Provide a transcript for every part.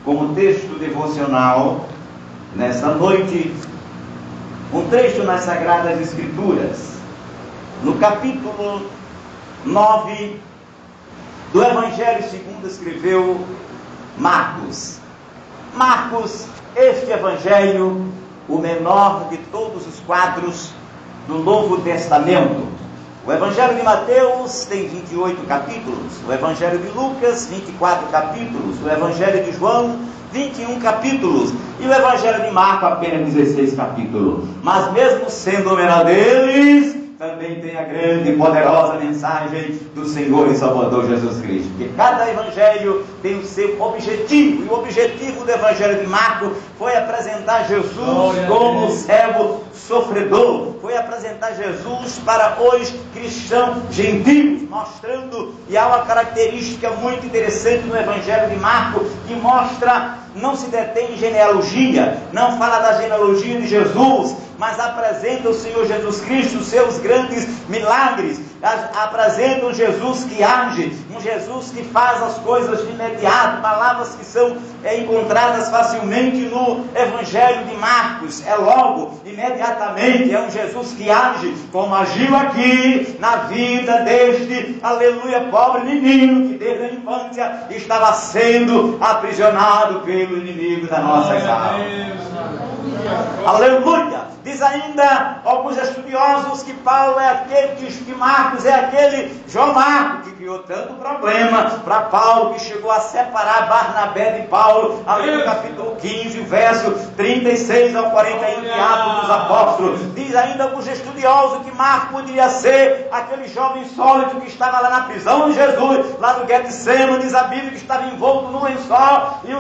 como texto devocional, nesta noite, um trecho nas Sagradas Escrituras, no capítulo 9 do Evangelho segundo escreveu Marcos. Marcos, este Evangelho, o menor de todos os quadros do Novo Testamento. O Evangelho de Mateus tem 28 capítulos, o Evangelho de Lucas, 24 capítulos, o Evangelho de João, 21 capítulos, e o Evangelho de Marcos, apenas 16 capítulos. Mas mesmo sendo o menor deles, também tem a grande e poderosa mensagem do Senhor e Salvador Jesus Cristo. Porque cada evangelho tem o seu objetivo, e o objetivo do Evangelho de Marcos foi apresentar Jesus como servo sofredor, foi apresentar Jesus para os cristãos gentios, mostrando, e há uma característica muito interessante no Evangelho de Marcos, que mostra, não se detém em genealogia, não fala da genealogia de Jesus, mas apresenta o Senhor Jesus Cristo, os seus grandes milagres, apresenta um Jesus que age, um Jesus que faz as coisas de imediato, palavras que são encontradas facilmente no Evangelho de Marcos, é logo, imediatamente, é um Jesus que age, como agiu aqui na vida deste, aleluia, pobre menino, que desde a infância estava sendo aprisionado pelo inimigo da nossa alma. Aleluia! Diz ainda alguns estudiosos que Paulo é aquele, que Marcos é aquele João Marcos, que criou tanto problema para Paulo, que chegou a separar Barnabé de Paulo, ali no capítulo 15, verso 36 ao 41 de Atos dos Apóstolos. Diz ainda alguns estudiosos que Marcos poderia ser aquele jovem sólido que estava lá na prisão de Jesus, lá no Getsemane, diz a Bíblia que estava envolto no lençol, e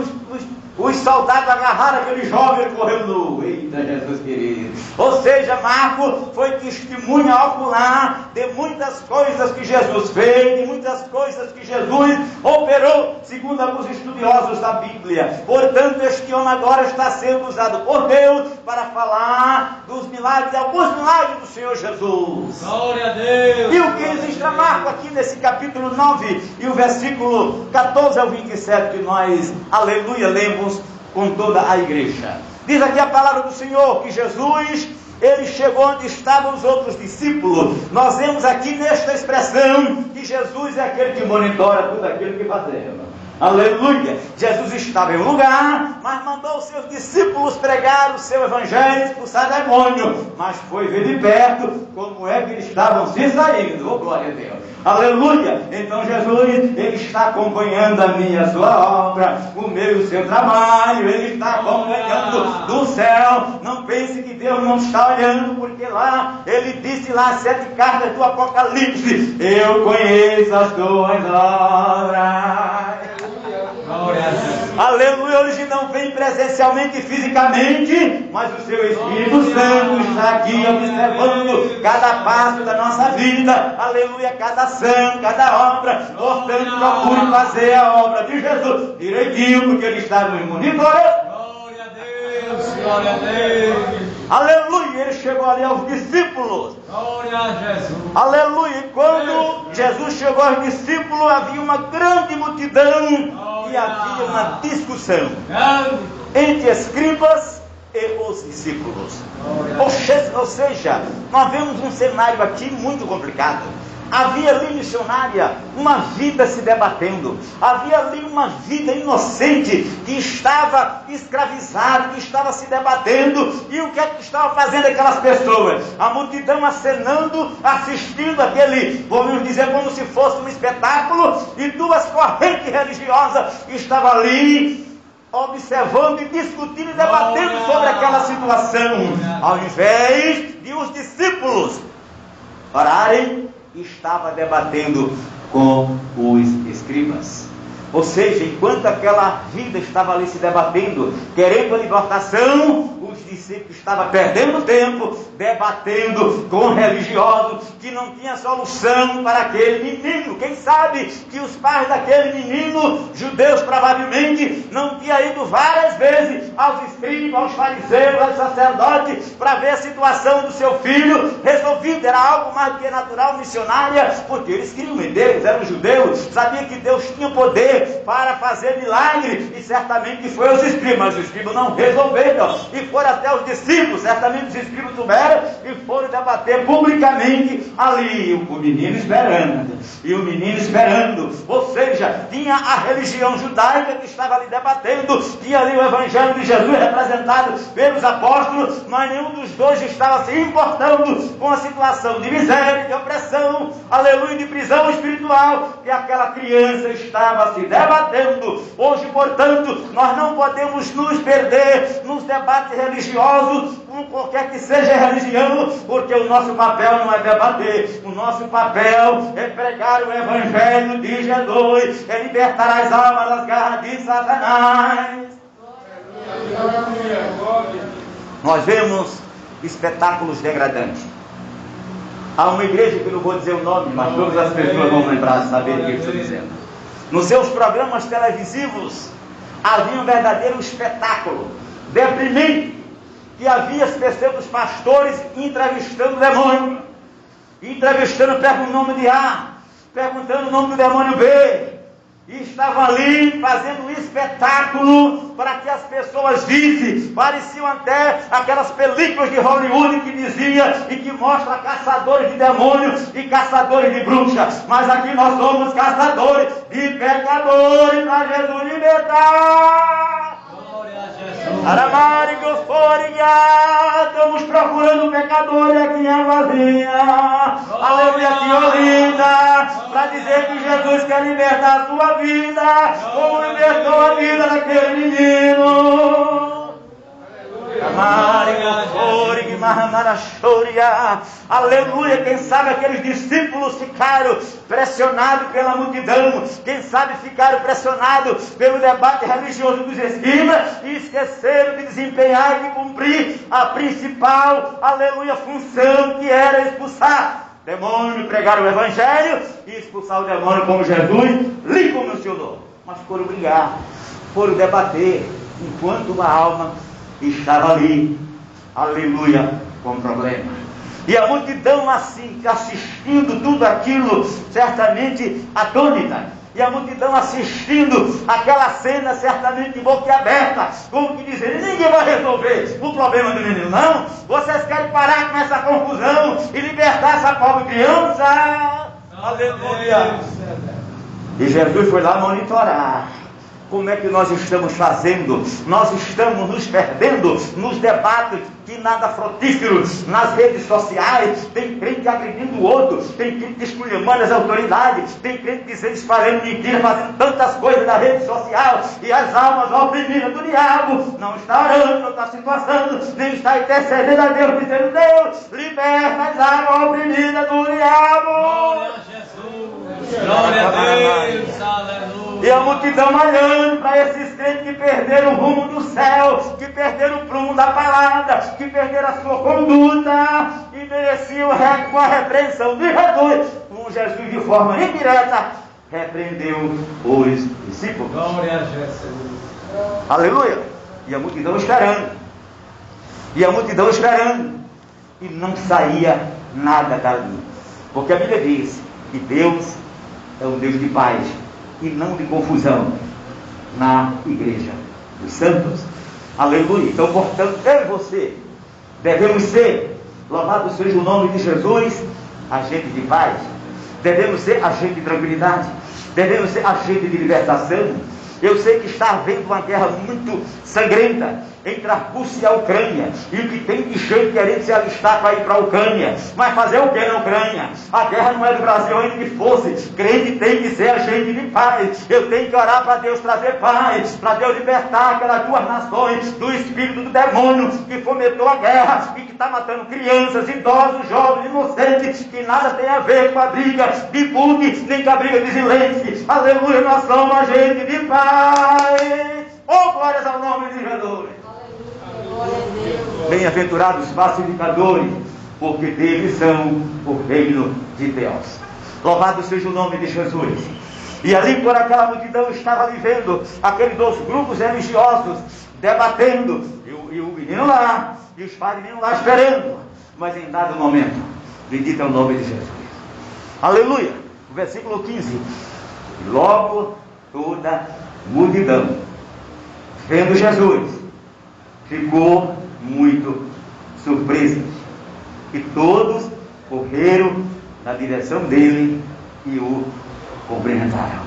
os soldados agarraram aquele jovem e correu nu. Eita, Jesus querido. Ou seja, Marcos foi testemunha ocular de muitas coisas que Jesus fez, de muitas coisas que Jesus operou, segundo alguns estudiosos da Bíblia. Portanto, este homem agora está sendo usado por Deus para falar dos milagres, alguns milagres do Senhor Jesus. Glória a Deus! E o que registra Marcos aqui nesse capítulo 9 e o versículo 14 ao 27 que nós, aleluia, lemos com toda a igreja. Diz aqui a palavra do Senhor que Jesus, ele chegou onde estavam os outros discípulos. Nós vemos aqui nesta expressão que Jesus é aquele que monitora tudo aquilo que fazemos. Aleluia! Jesus estava em um lugar, mas mandou os seus discípulos pregar o seu evangelho, expulsar demônio, mas foi ver de perto como é que eles estavam se saindo. Oh, glória a Deus! Aleluia! Então Jesus, ele está acompanhando a minha, a sua obra, o meu e o seu trabalho, ele está acompanhando do céu. Não pense que Deus não está olhando, porque lá, ele disse lá, as 7 cartas do Apocalipse, eu conheço as tuas obras. Aleluia, hoje não vem presencialmente e fisicamente, mas o seu Espírito Santo está aqui observando cada passo da nossa vida, aleluia, cada ação, cada obra. Portanto, procure fazer a obra de Jesus direitinho, porque ele está nos monitorando. Glória a Deus, glória a Deus. Aleluia, ele chegou ali aos discípulos. Glória a Jesus. Aleluia, e quando Jesus chegou aos discípulos, havia uma grande multidão e havia uma discussão entre escribas e os discípulos. Ou seja, nós vemos um cenário aqui muito complicado. Havia ali, missionária, uma vida se debatendo. Havia ali uma vida inocente que estava escravizada, que estava se debatendo. E o que é que estava fazendo aquelas pessoas? A multidão acenando, assistindo aquele, vamos dizer, como se fosse um espetáculo. E 2 correntes religiosas estavam ali observando e discutindo e debatendo sobre aquela situação. Ao invés de os discípulos orarem, estava debatendo com os escribas. Ou seja, enquanto aquela vida estava ali se debatendo, querendo a libertação, os discípulos estavam perdendo tempo, debatendo com religiosos, que não tinha solução para aquele menino. Quem sabe que os pais daquele menino, judeus provavelmente, não tinham ido várias vezes aos escribas, aos fariseus, aos sacerdotes, para ver a situação do seu filho resolvida. Era algo mais do que natural, missionária, porque eles criam em Deus, eram judeus, sabiam que Deus tinha poder para fazer milagre, e certamente foi aos escribas, mas os escribas não resolveram, e foram até os discípulos, certamente os escribas souberam, e foram debater publicamente ali, o menino esperando, e o menino esperando, ou seja, tinha a religião judaica que estava ali debatendo, tinha ali o evangelho de Jesus representado pelos apóstolos, mas nenhum dos dois estava se importando com a situação de miséria, de opressão, aleluia, de prisão espiritual, que aquela criança estava se debatendo. Hoje, portanto, nós não podemos nos perder nos debates religiosos, com qualquer que seja a religião, porque o nosso papel não é debater, o nosso papel é pregar o evangelho de Jesus, é libertar as almas das garras de Satanás. Nós vemos espetáculos degradantes. Há uma igreja que eu não vou dizer o nome, mas todas as pessoas vão lembrar, saber o que eu estou dizendo. Nos seus programas televisivos havia um verdadeiro espetáculo deprimente, que havia as pessoas, os pastores, entrevistando o demônio, entrevistando, perguntando o nome de A, perguntando o nome do demônio B, e estavam ali fazendo um espetáculo para que as pessoas vissem. Pareciam até aquelas películas de Hollywood que dizia e que mostra caçadores de demônios e caçadores de bruxas. Mas aqui nós somos caçadores de pecadores para Jesus libertar. Aramarigo Foria, estamos procurando pecadores aqui em Águazinha, aleluia, aqui Olinda, para dizer que Jesus quer libertar a sua vida, como libertou a vida daquele menino. Aleluia, quem sabe aqueles discípulos ficaram pressionados pela multidão, quem sabe ficaram pressionados pelo debate religioso dos escribas e esqueceram de desempenhar e de cumprir a principal, aleluia, função, que era expulsar demônio, pregar o evangelho e expulsar o demônio como Jesus lhe comissionou. Mas foram brigar, foram debater, enquanto a alma estava ali, aleluia, com problema. E a multidão assim, assistindo tudo aquilo, certamente atônita. E a multidão assistindo aquela cena, certamente de boca aberta, como que dizendo, ninguém vai resolver o problema do menino, não. Vocês querem parar com essa confusão e libertar essa pobre criança? Aleluia. E Jesus foi lá monitorar. Como é que nós estamos fazendo? Nós estamos nos perdendo nos debates que nada frutíferos nas redes sociais. Tem crente agredindo o outro, tem crente esculhambando as autoridades, tem crente dizendo, espalhando mentiras, fazendo tantas coisas na rede social, e as almas oprimidas do diabo não está orando, não está se esforçando, nem está intercedendo a Deus, dizendo, Deus, liberta as almas oprimidas do diabo. Glória a Jesus, glória a Deus, aleluia. E a multidão olhando para esses crentes que perderam o rumo do céu, que perderam o prumo da palavra, que perderam a sua conduta e mereciam com a repreensão de Jesus. Com Jesus de forma indireta repreendeu os discípulos. Glória a Jesus. Aleluia. E a multidão esperando. E a multidão esperando. E não saía nada dali. Porque a Bíblia diz que Deus é um Deus de paz e não de confusão na igreja dos santos. Aleluia. Então, portanto, eu e você devemos ser, louvado seja o nome de Jesus, agente de paz. Devemos ser agente de tranquilidade. Devemos ser agente de libertação. Eu sei que está havendo uma guerra muito sangrenta entre a Rússia e a Ucrânia, e o que tem de gente querendo se alistar para ir para a Ucrânia. Mas fazer o que na Ucrânia? A guerra não é do Brasil ainda que fosse. Crente tem que ser agente de paz. Eu tenho que orar para Deus trazer paz, para Deus libertar aquelas duas nações do espírito do demônio que fomentou a guerra e que está matando crianças, idosos, jovens, inocentes, que nada tem a ver com a briga de Putin, nem com a briga de Zelensky. Aleluia, nós somos agente de paz. Oh, glórias ao nome de Jesus. Glória a Deus. Bem-aventurados os pacificadores, porque deles são o reino de Deus. Louvado seja o nome de Jesus. E ali por aquela multidão estava vivendo aqueles dois grupos religiosos, debatendo, e o menino lá, e os pais do menino lá esperando. Mas em dado momento, bendito é o nome de Jesus. Aleluia! O versículo 15. Logo toda multidão, vendo Jesus, ficou muito surpresa. E todos correram na direção dele e o cumprimentaram.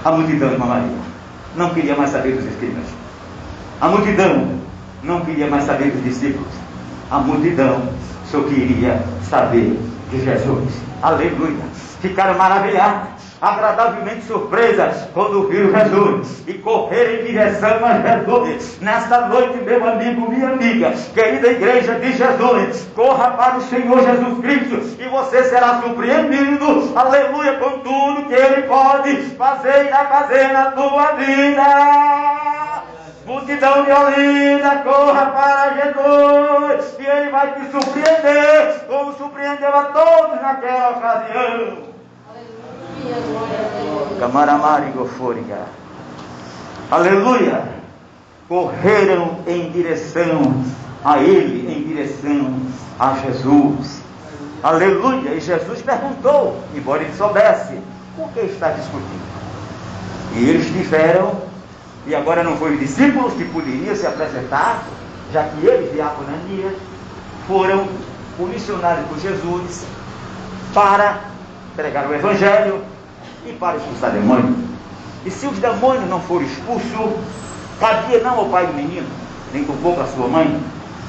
A multidão, irmã Maria, não queria mais saber dos escribas. A multidão não queria mais saber dos discípulos. A multidão só queria saber de Jesus. Aleluia! Ficaram maravilhados, agradavelmente surpresas quando viram Jesus e correram em direção a Jesus. Nesta noite, meu amigo, minha amiga, querida igreja de Jesus, corra para o Senhor Jesus Cristo e você será surpreendido, aleluia, com tudo que Ele pode fazer e irá fazer na tua vida. Multidão de Olinda, corra para Jesus e Ele vai te surpreender, como surpreendeu a todos naquela ocasião. Camaramarigo-fôriga. Aleluia! Correram em direção a Ele, em direção a Jesus. Aleluia! E Jesus perguntou, embora ele soubesse, por que está discutindo? E eles tiveram, e agora não foram os discípulos que poderiam se apresentar, já que eles e Ananias foram comissionados por Jesus para pregar o Evangelho e para expulsar demônios. E se os demônios não forem expulsos, cabia não ao pai do menino, nem tampouco à sua mãe,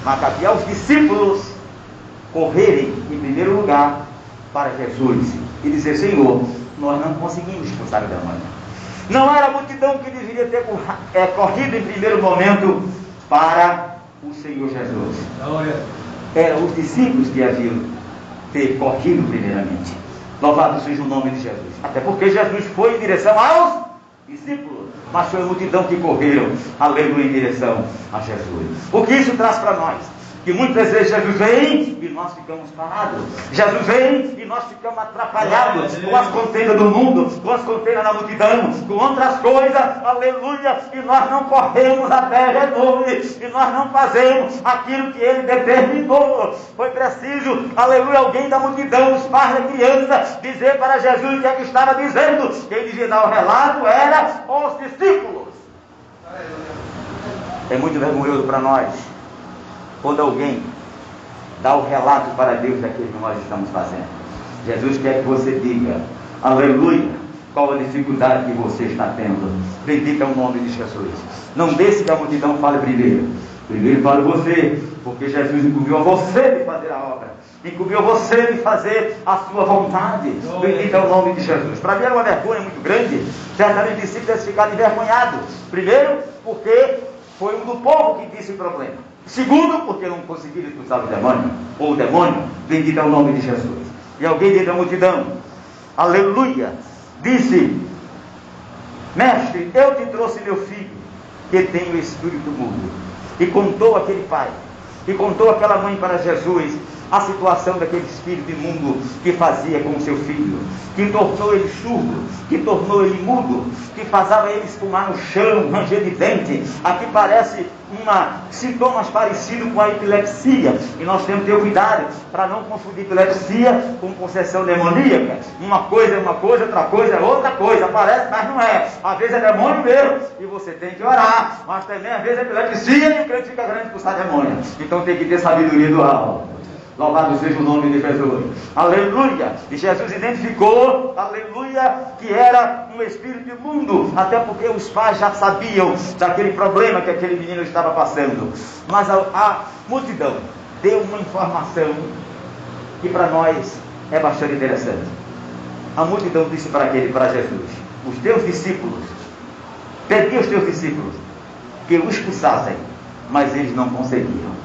mas cabia aos discípulos correrem em primeiro lugar para Jesus e dizer: Senhor, nós não conseguimos expulsar o demônio. Não era a multidão que deveria ter corrido em primeiro momento para o Senhor Jesus. Eram os discípulos que haviam ter corrido primeiramente. Louvado seja o nome de Jesus. Até porque Jesus foi em direção aos discípulos, mas foi a multidão que correram, aleluia, em direção a Jesus. O que isso traz para nós? Que muitas vezes Jesus vem e nós ficamos parados. Jesus vem e nós ficamos atrapalhados com as contendas do mundo, com as contendas da multidão, com outras coisas, aleluia, e nós não corremos até Jesus, e nós não fazemos aquilo que Ele determinou. Foi preciso, aleluia, alguém da multidão, os pais da criança, dizer para Jesus o que é que estava dizendo. Quem devia dar o relato era os discípulos. É muito vergonhoso para nós quando alguém dá o relato para Deus daquilo que nós estamos fazendo. Jesus quer que você diga, aleluia, qual a dificuldade que você está tendo. Bendito é o nome de Jesus. Não deixe que a multidão fale primeiro. Primeiro fale você, porque Jesus incumbiu a você de fazer a obra. Incumbiu a você de fazer a sua vontade. Bendito é o nome de Jesus. Para mim era uma vergonha muito grande. Certamente discípulos devem ficar envergonhados. Primeiro, porque foi um do povo que disse o problema. Segundo, porque não conseguiram expulsar o demônio, ou o demônio. Bendito é o nome de Jesus. E alguém dentro da multidão, aleluia, disse: Mestre, eu te trouxe meu filho, que tem o espírito mudo. E contou aquele pai, e contou aquela mãe para Jesus a situação daquele espírito imundo que fazia com o seu filho, que tornou ele surdo, que tornou ele mudo, que fazia ele espumar no chão, ranger de dente. Aqui parece sintomas parecidos com a epilepsia, e nós temos que ter cuidado para não confundir epilepsia com possessão demoníaca. Uma coisa é uma coisa, outra coisa é outra coisa, parece, mas não é. Às vezes é demônio mesmo, e você tem que orar, mas também às vezes é epilepsia e o crente fica grande expulsar demônio. Então tem que ter sabedoria do alto. Louvado seja o nome de Jesus. Aleluia. E Jesus identificou, aleluia, que era um espírito imundo, até porque os pais já sabiam daquele problema que aquele menino estava passando. Mas a multidão deu uma informação que para nós é bastante interessante. A multidão disse para Jesus: os teus discípulos, pedi aos teus discípulos que o expulsassem, mas eles não conseguiram.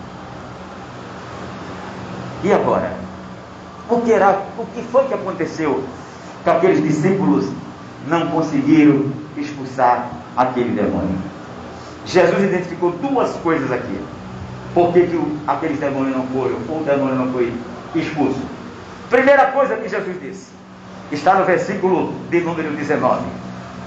E agora? O que foi que aconteceu que aqueles discípulos não conseguiram expulsar aquele demônio? Jesus identificou duas coisas aqui. Por que aqueles demônios não foram, ou o demônio não foi expulso? Primeira coisa que Jesus disse, está no versículo de número 19.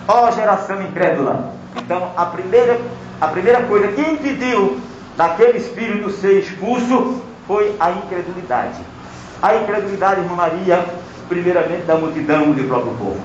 Ó geração incrédula. Então, a primeira coisa que impediu daquele espírito ser expulso foi a incredulidade. A incredulidade, irmã Maria, primeiramente da multidão do próprio povo.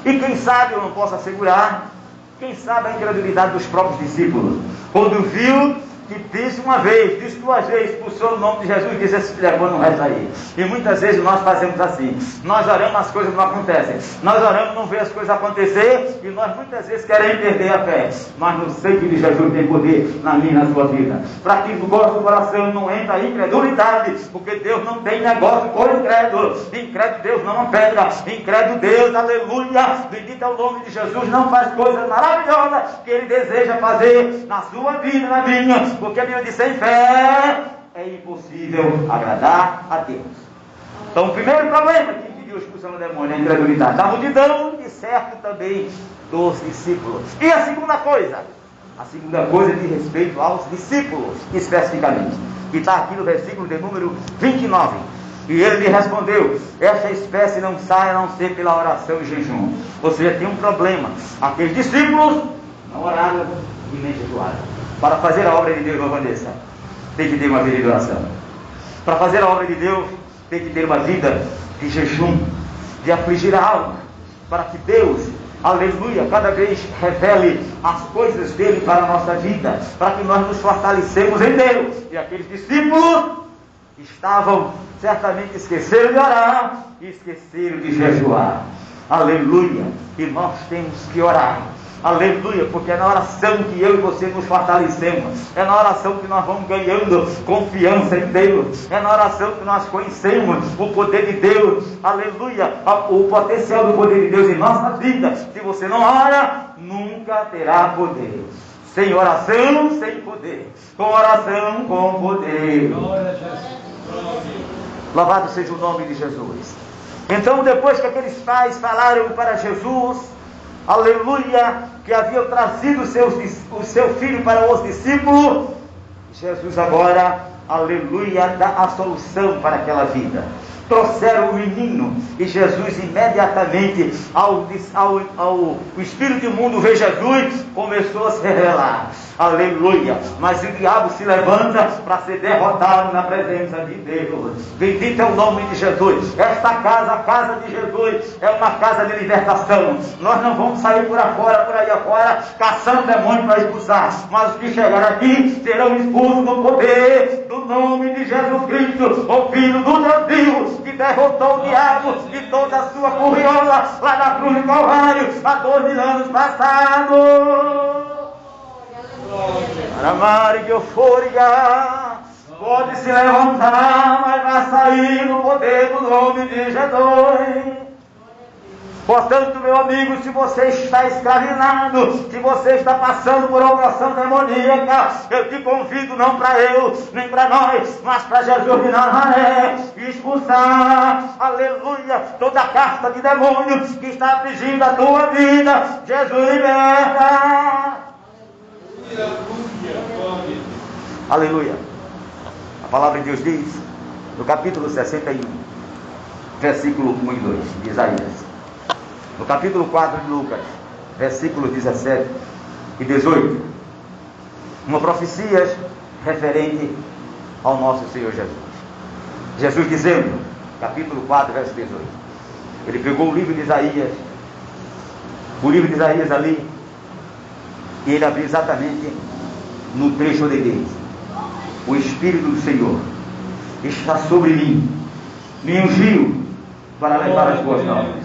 E quem sabe, eu não posso assegurar, quem sabe a incredulidade dos próprios discípulos, quando viu que disse uma vez, disse duas vezes, expulsou o nome de Jesus e disse: esse demônio não vai sair. E muitas vezes nós fazemos assim, nós oramos, as coisas não acontecem, nós oramos, não vê as coisas acontecer, e nós muitas vezes queremos perder a fé, mas no sangue de Jesus tem poder na minha e na sua vida, para que no nosso coração não entre a incredulidade, porque Deus não tem negócio com o incrédulo. Incrédulo Deus não é uma pedra, incrédulo Deus, aleluia, bendito é o nome de Jesus, não faz coisas maravilhosas que Ele deseja fazer na sua vida, na minha, porque a Bíblia diz: sem fé é impossível agradar a Deus. Então o primeiro problema que impediu a expulsão do demônio é a incredulidade da multidão e certo também dos discípulos. E a segunda coisa diz respeito aos discípulos, especificamente, que está aqui no versículo de número 29. E ele lhe respondeu: esta espécie não sai a não ser pela oração e jejum. Ou seja, tem um problema. Aqueles discípulos não oraram e nem jejuaram. Para fazer a obra de Deus, Vanessa, tem que ter uma vida de oração. Para fazer a obra de Deus, tem que ter uma vida de jejum, de afligir a alma, para que Deus, aleluia, cada vez revele as coisas dele para a nossa vida, para que nós nos fortalecemos em Deus. E aqueles discípulos estavam, certamente esqueceram de orar e esqueceram de jejuar. Aleluia. E nós temos que orar. Aleluia, porque é na oração que eu e você nos fortalecemos, é na oração que nós vamos ganhando confiança em Deus, é na oração que nós conhecemos o poder de Deus, aleluia, o potencial do poder de Deus em nossa vida. Se você não ora, nunca terá poder. Sem oração, sem poder. Com oração, com poder. Louvado seja o nome de Jesus. Então, depois que aqueles pais falaram para Jesus, aleluia, que haviam trazido o seu filho para os discípulos, Jesus agora, aleluia, dá a solução para aquela vida. Trouxeram o menino e Jesus imediatamente, o espírito imundo ver Jesus, começou a se revelar. Aleluia. Mas o diabo se levanta para ser derrotado na presença de Deus. Bendito é o nome de Jesus. Esta casa, a casa de Jesus, é uma casa de libertação. Nós não vamos sair por aí afora, caçando demônio para expulsar, mas os que chegarem aqui serão expulsos no poder do nome de Jesus Cristo, o Filho do Deus vivo, que derrotou o diabo e toda a sua curriola lá na cruz do Calvário há 12 anos passados. Aramari de euforia, pode se levantar, mas vai sair no poder do nome de Jesus. Portanto, meu amigo, se você está escravizado, se você está passando por uma oração demoníaca, eu te convido não para eu, nem para nós, mas para Jesus de Nazaré, expulsar, aleluia, toda a casta de demônios que está afligindo a tua vida. Jesus liberta. Aleluia. A palavra de Deus diz, no capítulo 61, versículo 1 e 2, de Isaías. No capítulo 4 de Lucas, versículos 17 e 18, uma profecia referente ao nosso Senhor Jesus. Jesus dizendo, capítulo 4, verso 18, ele pegou o livro de Isaías ali, e ele abriu exatamente no trecho onde diz: o Espírito do Senhor está sobre mim, me ungiu para levar as boas novas,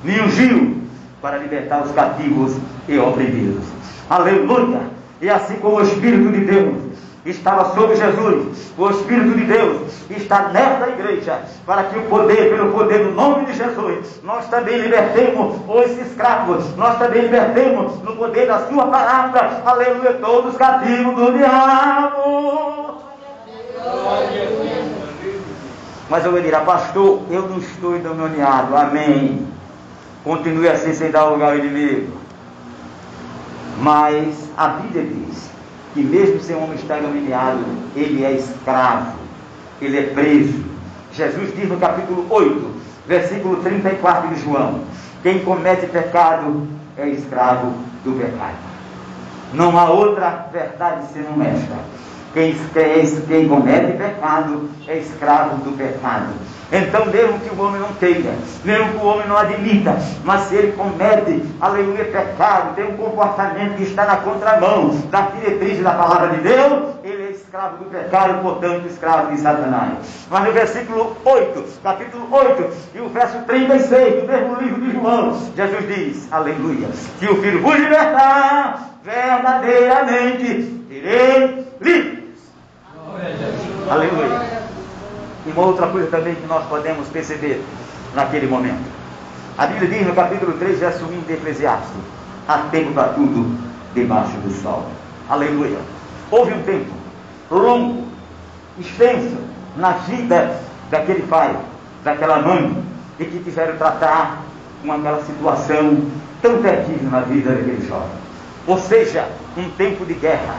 me ungiu para libertar os cativos e oprimidos. Aleluia! E assim como o Espírito de Deus estava sobre Jesus, o Espírito de Deus está nesta igreja, para que pelo poder do nome de Jesus, nós também libertemos os escravos, nós também libertemos no poder da sua palavra, aleluia, todos os cativos do diabo. Mas eu dirá: pastor, eu não estou endemoniado. Amém. Continue assim sem dar lugar ao inimigo. Mas a Bíblia diz que mesmo sem homem estar humilhado, ele é escravo, ele é preso. Jesus diz no capítulo 8, versículo 34 de João: quem comete pecado é escravo do pecado. Não há outra verdade senão esta. Quem comete pecado é escravo do pecado. Então, mesmo que o homem não queira, mesmo que o homem não admita, mas se ele comete, aleluia, pecado, tem um comportamento que está na contramão da diretriz da palavra de Deus, ele é escravo do pecado, portanto escravo de Satanás. Mas no versículo 8, capítulo 8, e o verso 36 do mesmo livro de João, Jesus diz, aleluia, que o Filho vos libertar, verdadeiramente serei livres. Aleluia. E uma outra coisa também que nós podemos perceber naquele momento. A Bíblia diz no capítulo 3, verso 1 de Eclesiastes: há tempo para tudo debaixo do sol. Aleluia. Houve um tempo longo, extenso, na vida daquele pai, daquela mãe, e que tiveram tratar com aquela situação tão terrível na vida daquele jovem. Ou seja, um tempo de guerra.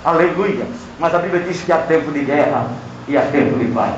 Aleluia. Mas a Bíblia diz que há tempo de guerra e há tempo de paz.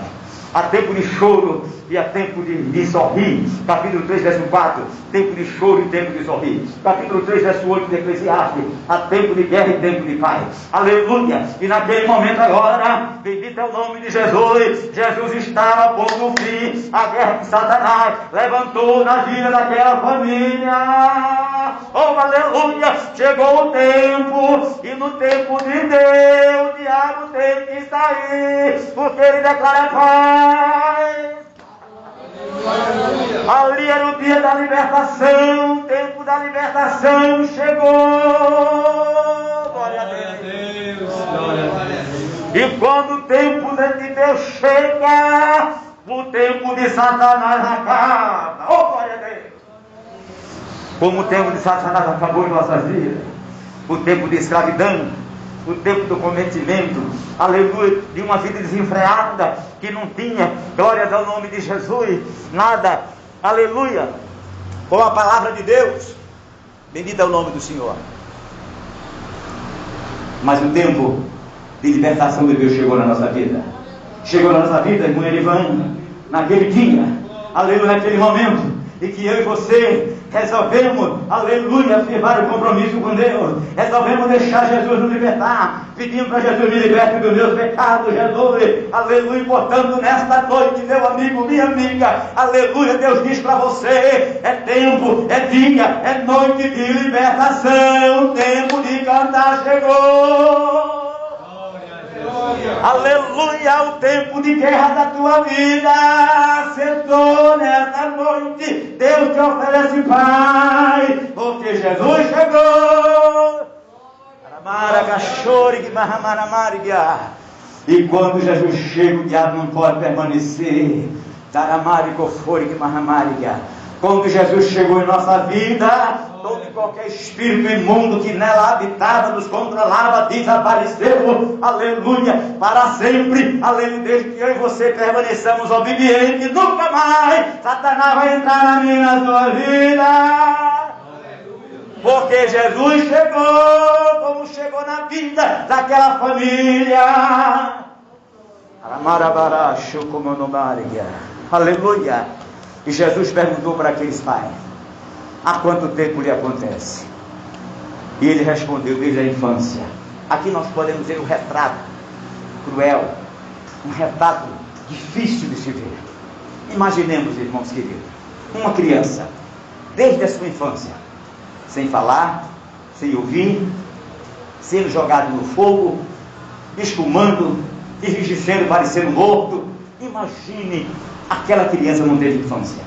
Há tempo de choro e há tempo de sorrir. Capítulo 3, verso 4. Tempo de choro e tempo de sorrir. Capítulo 3, verso 8 de Eclesiastes. Há tempo de guerra e tempo de paz. Aleluia. E naquele momento agora, bendito é o nome de Jesus. Jesus estava pondo fim à guerra que Satanás levantou na vida daquela família. Oh, aleluia. Chegou o tempo. E no tempo de Deus, o diabo tem que sair. Porque ele declara paz. Ali era o dia da libertação, o tempo da libertação chegou. Glória a Deus. E quando o tempo de Deus chega, o tempo de Satanás acaba. Oh, glória a Deus. Como o tempo de Satanás acabou em nossas vidas, o tempo de escravidão, o tempo do cometimento, aleluia, de uma vida desenfreada, que não tinha, glórias ao nome de Jesus, nada, aleluia, com a palavra de Deus, bendito é o nome do Senhor. Mas o tempo de libertação de Deus chegou na nossa vida, irmão Elivan, naquele dia, aleluia, naquele momento, e que eu e você resolvemos, aleluia, firmar o compromisso com Deus, resolvemos deixar Jesus nos libertar, pedindo para Jesus: me liberte dos meus pecados, Jesus, aleluia. Portanto, nesta noite, meu amigo, minha amiga, aleluia, Deus diz para você: é tempo, é dia, é noite de libertação, tempo de cantar chegou. Aleluia, o tempo de guerra da tua vida acertou nesta noite. Deus te oferece paz, porque Jesus chegou. E quando Jesus chega, o diabo não pode permanecer. Quando Jesus chegou em nossa vida, todo e qualquer espírito imundo que nela habitava, nos controlava, desapareceu, aleluia, para sempre, aleluia. Desde que eu e você permaneçamos obedientes, nunca mais Satanás vai entrar na minha e na sua vida, porque Jesus chegou, como chegou na vida daquela família. Aleluia. E Jesus perguntou para aqueles pais: há quanto tempo lhe acontece? E ele respondeu: desde a infância. Aqui nós podemos ver um retrato cruel, um retrato difícil de se ver. Imaginemos, irmãos queridos, uma criança, desde a sua infância, sem falar, sem ouvir, sendo jogado no fogo, espumando, enrijecendo, parecendo morto. Imagine, aquela criança não teve infância.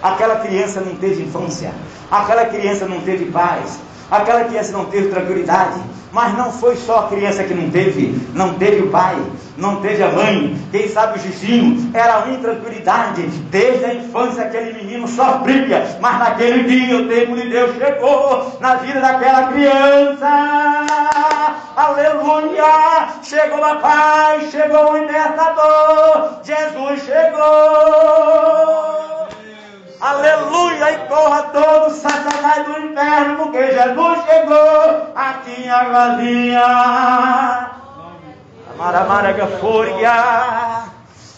Aquela criança não teve infância. Aquela criança não teve paz. Aquela criança não teve tranquilidade. Mas não foi só a criança que não teve o pai, não teve a mãe, quem sabe o vizinho. Era uma intranquilidade. Desde a infância aquele menino sofria. Mas naquele dia o tempo de Deus chegou na vida daquela criança. Aleluia! Chegou a paz, chegou o libertador. Jesus chegou. Aleluia, e corra todo Satanás do inferno, porque Jesus chegou aqui em águazinha. Maramaraga fúria.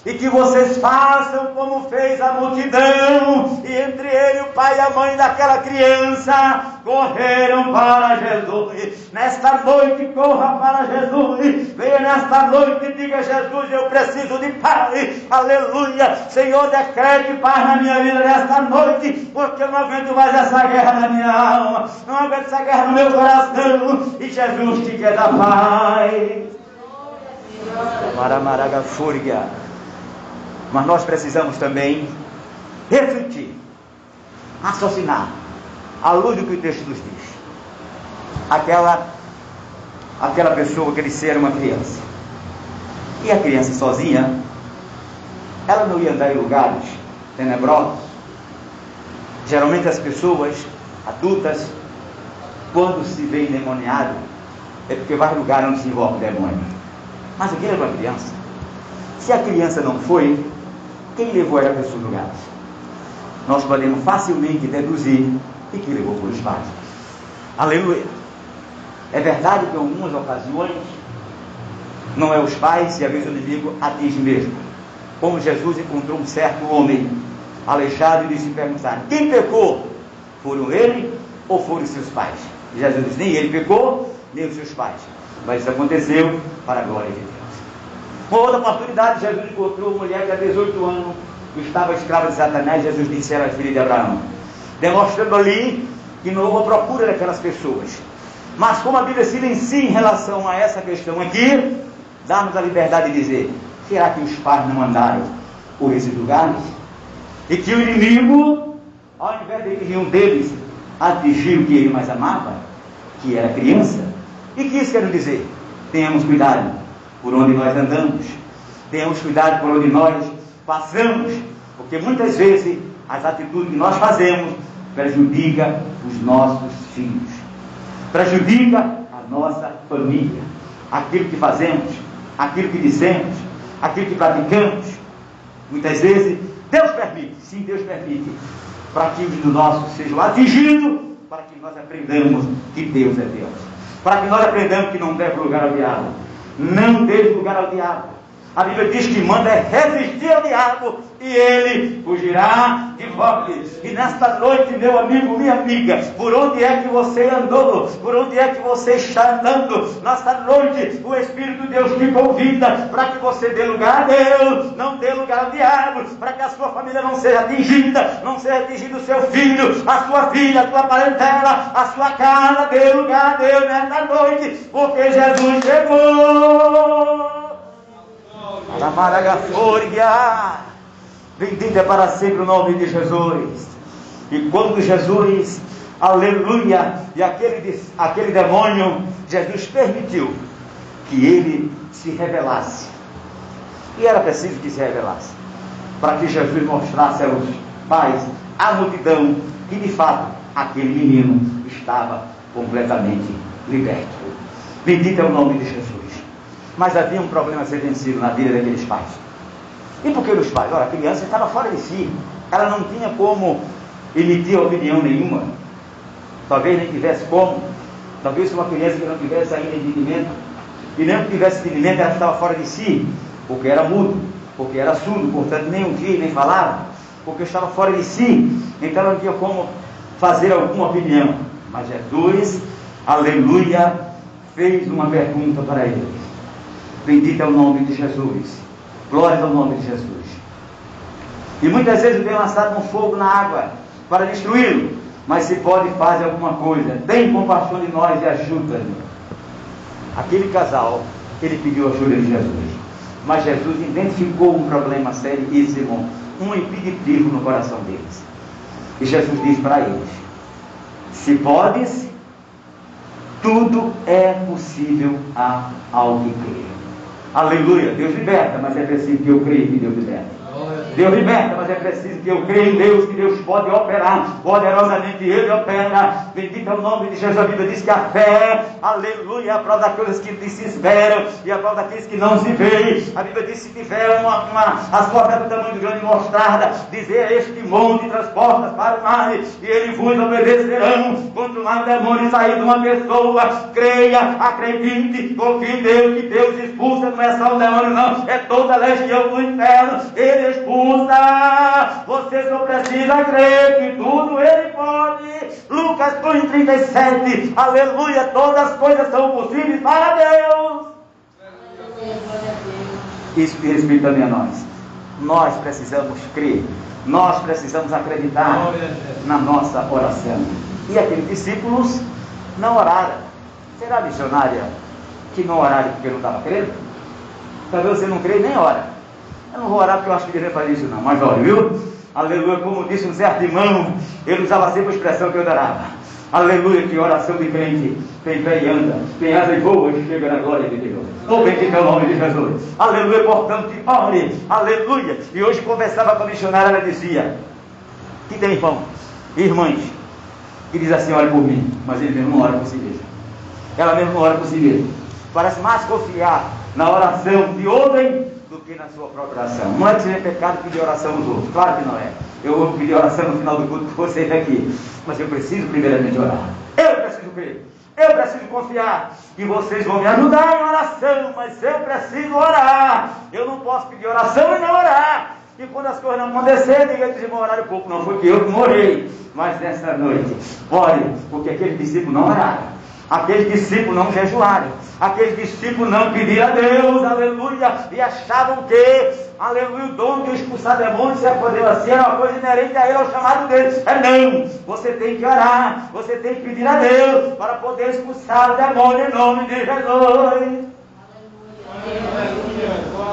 E que vocês façam como fez a multidão, e entre ele, o pai e a mãe daquela criança, correram para Jesus. Nesta noite, corra para Jesus. Venha nesta noite e diga: Jesus, eu preciso de paz. Aleluia. Senhor, decrete paz na minha vida nesta noite, porque eu não aguento mais essa guerra na minha alma, não aguento essa guerra no meu coração, e Jesus te quer dar paz. Maramaraga fúria. Mas nós precisamos também refletir, raciocinar, à luz do que o texto nos diz. Aquela pessoa, aquele ser era uma criança. E a criança sozinha, ela não ia andar em lugares tenebrosos. Geralmente as pessoas adultas, quando se vê endemoniado, é porque vai lugar onde se envolve o demônio. Mas aquele era uma criança. Se a criança não foi, quem levou ela para esses lugares? Nós podemos facilmente deduzir que quem levou foram os pais. Aleluia! É verdade que em algumas ocasiões não é os pais, e às vezes o inimigo atinge mesmo. Como Jesus encontrou um certo homem aleijado e disse perguntar: quem pecou? Foram ele ou foram seus pais? E Jesus disse: nem ele pecou, nem os seus pais. Mas isso aconteceu para a glória de Deus. Uma outra oportunidade, Jesus encontrou uma mulher que há 18 anos estava escrava de Satanás. Jesus disse: era filha de Abraão, demonstrando ali que não houve a procura daquelas pessoas. Mas como a Bíblia silencia em relação a essa questão aqui, dá-nos a liberdade de dizer: será que os pais não andaram por esses lugares? E que o inimigo, ao invés de atingir um deles, atingiu o que ele mais amava, que era a criança. E que isso quer dizer? Tenhamos cuidado por onde nós andamos, tenhamos cuidado por onde nós passamos, porque muitas vezes as atitudes que nós fazemos prejudicam os nossos filhos, prejudica a nossa família, aquilo que fazemos, aquilo que dizemos, aquilo que praticamos. Muitas vezes Deus permite, sim, Deus permite, para que os nossos sejam atingidos, para que nós aprendamos que Deus é Deus, para que nós aprendamos que não deve lugar ao diabo. Não dê lugar ao diabo. A Bíblia diz que manda resistir ao diabo e ele fugirá de vós. E nesta noite, meu amigo, minha amiga, por onde é que você andou? Por onde é que você está andando? Nesta noite, o Espírito de Deus te convida para que você dê lugar a Deus, não dê lugar ao diabo, para que a sua família não seja atingida, não seja atingido o seu filho, a sua filha, a sua parentela, a sua casa. Dê lugar a Deus nesta noite, porque Jesus chegou. Bendito é para sempre o nome de Jesus. E quando Jesus, aleluia, e aquele demônio, Jesus permitiu que ele se revelasse. E era preciso que se revelasse, para que Jesus mostrasse aos pais, à multidão, que de fato aquele menino estava completamente liberto. Bendito é o nome de Jesus. Mas havia um problema a ser vencido na vida daqueles pais. E por que os pais? Ora, a criança estava fora de si. Ela não tinha como emitir opinião nenhuma. Talvez nem tivesse como. Talvez uma criança que não tivesse ainda entendimento, e nem que tivesse entendimento, ela estava fora de si, porque era mudo, porque era surdo, portanto nem ouvia nem falava, porque estava fora de si, então não tinha como fazer alguma opinião. Mas Jesus, aleluia, fez uma pergunta para ele. Bendito é o nome de Jesus. Glória ao nome de Jesus. E muitas vezes vem lançado um fogo na água para destruí-lo. Mas se pode, fazer alguma coisa. Tem compaixão de nós e ajuda-nos. Aquele casal, ele pediu ajuda de Jesus. Mas Jesus identificou um problema seríssimo, um impeditivo no coração deles. E Jesus disse para eles: se podes, tudo é possível ao que crê. Aleluia, Deus liberta, mas é preciso que eu creia que Deus liberta. Deus liberta, mas é preciso que eu creia em Deus, que Deus pode operar poderosamente, Ele opera. Bendito é o nome de Jesus. A Bíblia diz que a fé, aleluia, é a prova daqueles que se esperam e a prova daqueles que não se veem. A Bíblia diz: se tiver a sua fé do tamanho do grão de mostarda, dizer a este monte, transporta para o mar, e ele vos obedecerão. Quanto mais demônio sair de uma pessoa, creia, acredite, confie em Deus, que Deus expulsa. Não é só o demônio, não, é toda a legião do inferno. Ele expulsa. Você só precisa crer que tudo Ele pode. Lucas 2:37, aleluia, todas as coisas são possíveis para Deus. Isso que respeita também a nós. Nós precisamos crer, nós precisamos acreditar na nossa oração. E aqueles discípulos não oraram. Será missionária que não oraram porque não estava crendo? Talvez você não crê nem ora. Eu não vou orar porque eu acho que deveria fazer isso não, mas olha, viu? Aleluia, como disse um certo irmão, ele usava sempre a expressão que eu adorava. Aleluia, que oração de crente tem pé e anda, tem asa e voa e chega na glória de Deus. Oh, bendito é o nome de Jesus. Aleluia, portanto, que ore, aleluia. E hoje conversava com a missionária, ela dizia que tem irmão, irmãs, que diz assim: ore por mim, mas ele mesmo não ora por si mesmo. Ela mesmo não ora por si mesmo. Parece mais confiar na oração de outrem do que na sua própria oração. Não é que seja pecado pedir oração aos outros, claro que não é. Eu vou pedir oração no final do culto por vocês aqui, mas eu preciso primeiramente orar. Eu preciso crer, eu preciso confiar, e vocês vão me ajudar em oração, mas eu preciso orar. Eu não posso pedir oração e não orar. E quando as coisas não acontecerem, ninguém diz: oraram pouco, não foi que eu que morei. Mas nessa noite, ore, porque aquele discípulo não oraram, aqueles discípulos não jejuaram, aqueles discípulos não pediram a Deus, aleluia, e achavam que, aleluia, o dom de expulsar demônios, se aconteceu assim, era uma coisa inerente a ele, ao chamado deles. É não, você tem que orar, você tem que pedir a Deus para poder expulsar o demônio em nome de Jesus.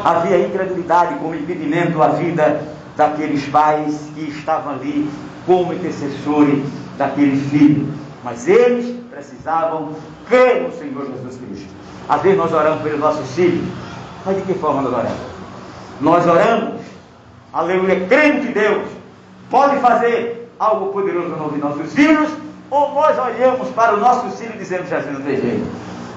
Havia incredulidade como impedimento à vida daqueles pais que estavam ali como intercessores daqueles filhos, mas eles precisavam crer no Senhor Jesus Cristo. Às vezes nós oramos pelos nossos filhos, mas de que forma nós oramos? Nós oramos, aleluia, crendo que Deus pode fazer algo poderoso no nome de nossos filhos, ou nós olhamos para os nossos filhos e dizemos: Jesus, não tem jeito,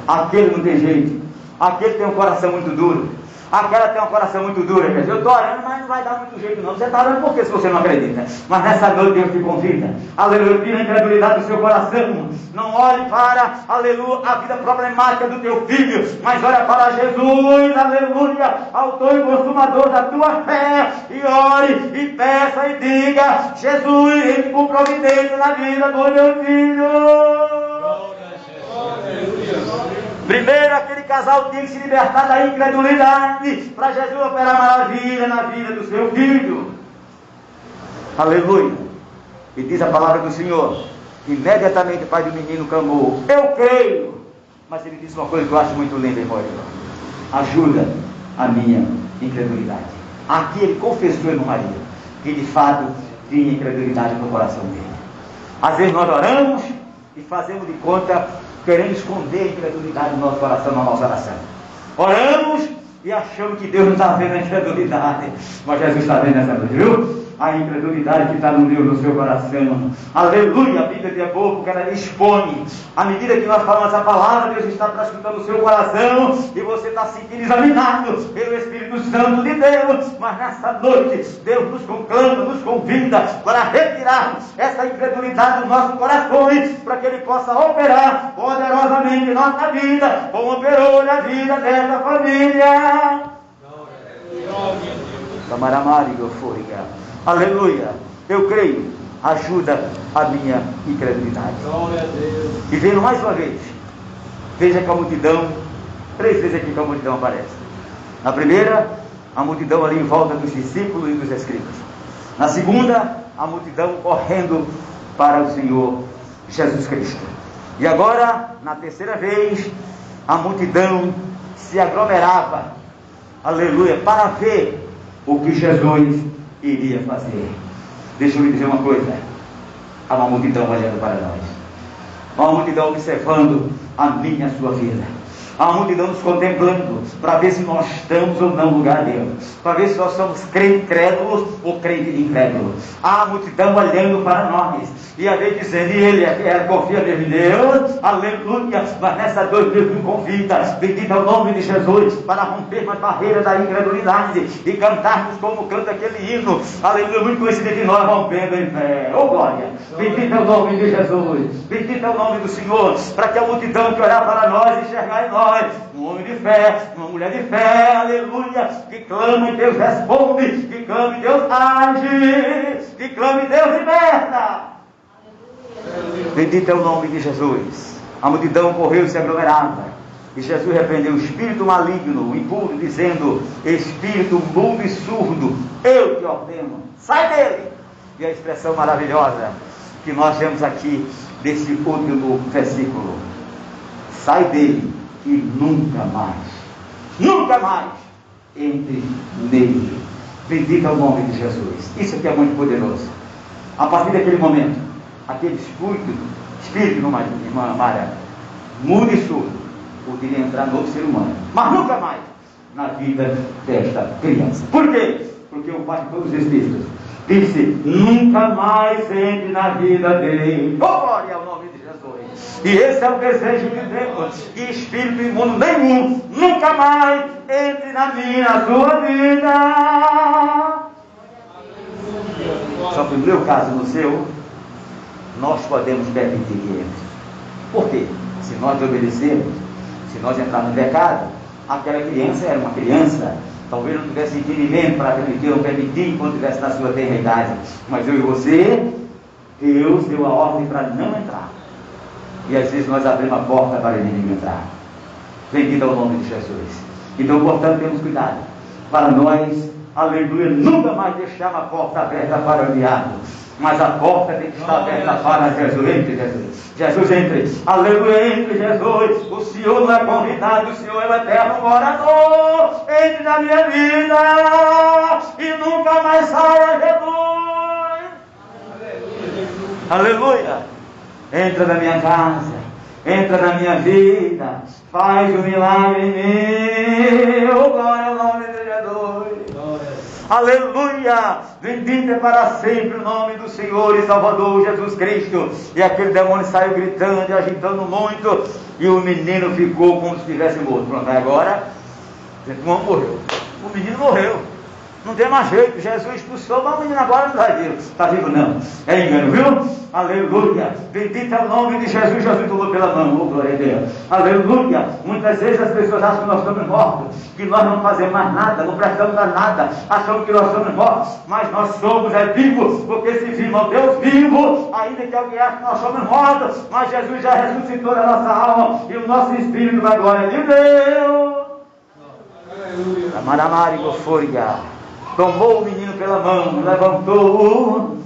aquele não tem jeito, aquele tem um coração muito duro, aquela tem um coração muito duro. Eu estou orando, mas não vai dar muito jeito não. Você está orando por quê se você não acredita? Mas nessa noite Deus te convida, aleluia, tira a incredulidade do seu coração. Não olhe para, aleluia, a vida problemática do teu filho, mas olha para Jesus, aleluia, autor e consumador da tua fé, e ore, e peça, e diga: Jesus, entre com providência na vida do meu filho. Primeiro, aquele casal tinha que se libertar da incredulidade para Jesus operar maravilha na vida do seu filho. Aleluia. E diz a palavra do Senhor: imediatamente o pai do menino clamou: eu creio. Mas ele disse uma coisa que eu acho muito linda, irmão: ajuda a minha incredulidade. Aqui ele confessou, irmão Maria, que de fato tinha incredulidade no coração dele. Às vezes nós oramos e fazemos de conta, querendo esconder a incredulidade no nosso coração, na nossa oração. Oramos e achamos que Deus não está vendo a incredulidade, mas Jesus está vendo essa noite, viu? A incredulidade que está no Deus, no seu coração. Aleluia, a Bíblia é boa porque ela expõe. À medida que nós falamos essa palavra, Deus está transmitindo o seu coração e você está se sentindo examinado pelo Espírito Santo de Deus. Mas nessa noite, Deus nos conclama, nos convida para retirarmos essa incredulidade dos nossos corações, para que Ele possa operar poderosamente em nossa vida, como operou na vida dessa família. Samaramari, eufórica. Aleluia, eu creio, ajuda a minha incredulidade. E vendo mais uma vez, veja que a multidão, 3 vezes aqui que a multidão aparece. Na primeira, a multidão ali em volta dos discípulos e dos escribas. Na segunda, a multidão correndo para o Senhor Jesus Cristo. E agora, na terceira vez, a multidão se aglomerava, aleluia, para ver o que Jesus iria fazer. Deixa eu lhe dizer uma coisa: há uma multidão olhando para nós, há uma multidão observando a minha e a sua vida, Há uma multidão nos contemplando, para ver se nós estamos ou não no lugar a Deus, para ver se nós somos crentes crédulos ou crentes incrédulos. Há a multidão olhando para nós, e a vez dizendo, e ele confia mesmo em Deus, aleluia, mas nessa noite Deus me convida, bendito é o nome de Jesus, para romper as barreiras da incredulidade, e cantarmos como canta aquele hino, aleluia, muito conhecido de nós, rompendo em fé. Oh glória, bendito é o nome de Jesus, bendito é o nome do Senhor, para que a multidão que olhar para nós, enxergar em nós um homem de fé, uma mulher de fé, aleluia, que clama e Deus responde, que clama e Deus age, que clama e Deus liberta. Bendito é o nome de Jesus. A multidão correu e se aglomerava, e Jesus repreendeu o espírito maligno, o impuro, dizendo, espírito mudo e surdo, eu te ordeno, sai dele. E a expressão maravilhosa que nós vemos aqui desse último versículo, sai dele e nunca mais entre nele. Bendito é o nome de Jesus. Isso aqui é muito poderoso. A partir daquele momento, aquele espírito numa irmã Mara, mudo e surdo, poderia entrar no ser humano, mas nunca mais na vida desta criança. Por quê? Porque o Pai de todos os Espíritos disse, nunca mais entre na vida dele. Oh, glória ao nome de Jesus. E esse é o desejo de Deus, que espírito imundo nenhum nunca mais entre na minha, na sua vida. Só que no meu caso, no seu, nós podemos permitir que entre. Por quê? Se nós obedecermos, se nós entrarmos no pecado, aquela criança era uma criança, talvez não tivesse entendimento para permitir ou permitir quando estivesse na sua tenra idade, mas eu e você, Deus deu a ordem para não entrar, e às vezes nós abrimos a porta para o inimigo entrar. Bendito é o nome de Jesus. Então, portanto, temos cuidado para nós, aleluia, nunca mais deixar a porta aberta para o diabo, mas a porta tem que estar aberta para Jesus. Entre Jesus, Jesus entre, aleluia, entre Jesus. O Senhor não é convidado, o Senhor é o eterno morador. Entre na minha vida e nunca mais saia, Jesus. Aleluia. Entra na minha casa, entra na minha vida, faz um milagre em mim. Oh, glória ao nome de Jesus. Aleluia! Bendito é para sempre o nome do Senhor e Salvador Jesus Cristo. E aquele demônio saiu gritando e agitando muito, e o menino ficou como se estivesse morto. Pronto, agora o irmão morreu. O menino morreu. Não tem mais jeito. Jesus expulsou, mas o menino agora não está vivo. Está vivo não. É engano, viu? Aleluia. Bendito é o nome de Jesus. Jesus tomou pela mão. Oh, glória a Deus. Aleluia. Muitas vezes as pessoas acham que nós estamos mortos, que nós não fazemos mais nada, não prestamos a nada, achamos que nós somos mortos, mas nós somos vivos, porque se vimos ao Deus vivo, ainda que alguém ache que nós somos mortos, mas Jesus já ressuscitou na nossa alma, e o nosso espírito vai glória de Deus. A Maramari Goforia tomou o menino pela mão, levantou-o,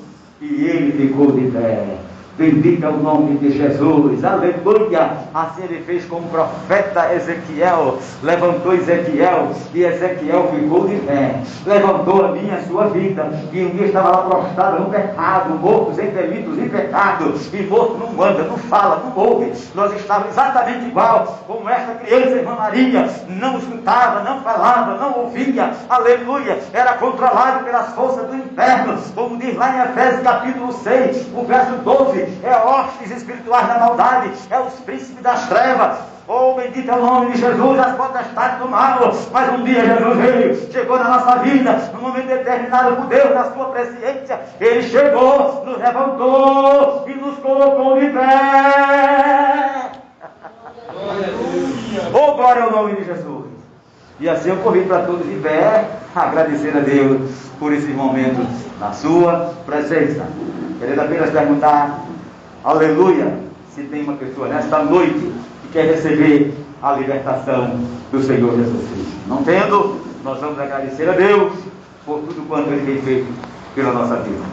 e ele ficou de pé. Bendito é o nome de Jesus, aleluia. Assim ele fez com o profeta Ezequiel, levantou Ezequiel, e Ezequiel ficou de pé, levantou a minha, a sua vida, e um dia estava lá prostrado no pecado, mortos em delitos e pecados, e morto não anda, não fala, não ouve. Nós estávamos exatamente igual, como esta criança, irmã Maria, não escutava, não falava, não ouvia, aleluia, era controlado pelas forças do inferno, como diz lá em Efésios capítulo 6, o verso 12, é hostes espirituais da maldade, é os príncipes das trevas. Oh, bendito é o nome de Jesus, as potestades do mal. Mas um dia Jesus veio, chegou na nossa vida, num momento determinado por Deus, na sua presciência. Ele chegou, nos levantou e nos colocou de pé. Oh, glória ao nome de Jesus. E assim eu convido para todos de pé, agradecer a Deus por esse momento na sua presença. Querendo apenas perguntar, aleluia, se tem uma pessoa nesta noite que quer receber a libertação do Senhor Jesus Cristo. Não tendo, nós vamos agradecer a Deus por tudo quanto Ele tem feito pela nossa vida.